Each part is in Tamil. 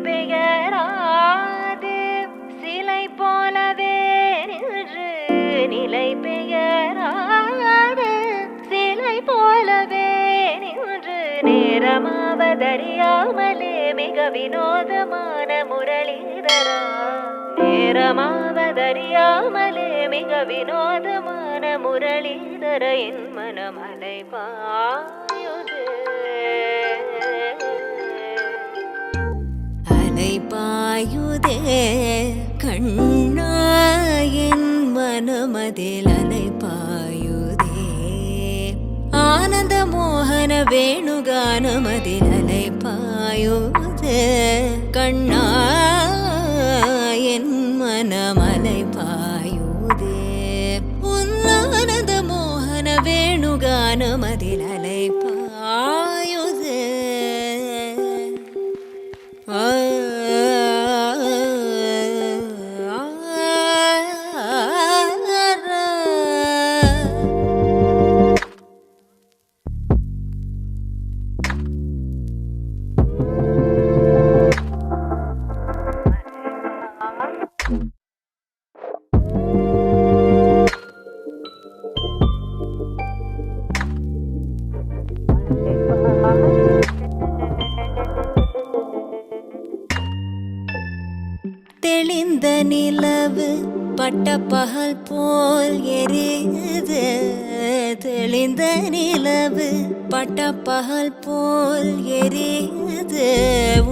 பெயராது சிலை போலவே நின்று நிலை பெயராது சிலை போலவே நின்று நேரமாவதறியாமலே மிக வினோதமான முரளிதரா நேரமாவதறியாமலே மிக வினோதமான முரளிதர என் மனமலை பாயுது அலை பாயுதே கண்ணா என் மனமதில் அலை பாயுதே ஆனந்த மோகன வேணுகானமதில் அலை பாயுதே கண்ணா என் மனமலை பாயுதே உன்னானந்த மோகன வேணுகானமதில் அலை பாயுதே தெளிந்த நிலவு பட்ட பகல் போல் எரியுது தெளிந்த நிலவு பட்ட பகல் போல் எரியுது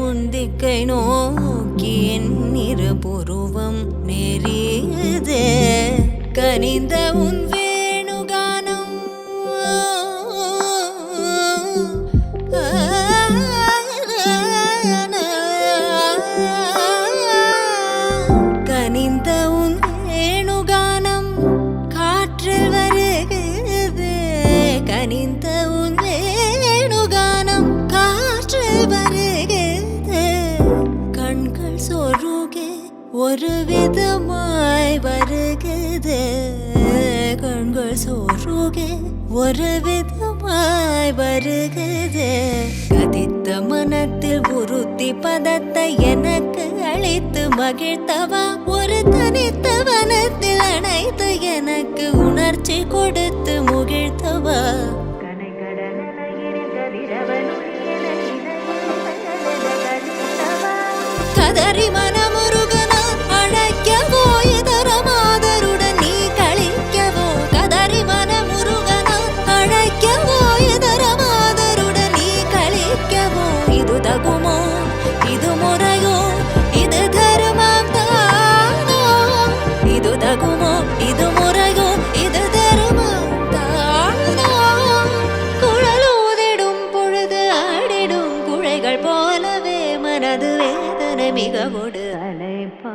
உந்திக்கை நோக்கி என் இருபுருவம் நெறியுது கனிந்த உன் வேணுகானம் கனிந்த உன் வேணுகானம் காற்றில் வருகிறது கனிந்த உன் வேணுகானம் காற்றில் வருகிறது கண்கள் சொருகே ஒரு விதமாய் வருகிறது கண்கள் சொருகே ஒரு விதமாய் வருகிறது கதித்த மனத்தில் உறுத்தி பதத்தை எனக்கு அழைத்து மகிழ்த்தவா ஒரு தனித்த வனத்தில் அணைத்து எனக்கு உணர்ச்சி கொடுத்து முகிழ்த்தவா கதறி மனமுருகனா அழைக்கவோ இதர மாதருடன் நீ கழிக்கவோ கதறி மனமுருகனா அழைக்கவோ இதர மாதருடன் நீ கழிக்கவோ இது தகுமோ இது முறையோ இது தருமம் தானோ இது தகுமோ இது முறையோ இது தருமம் தானோ குழலூதிடும் பொழுது ஆடிடும் குழைகள் போலவே மனது வேதனை மிகவோடு அலைப்பா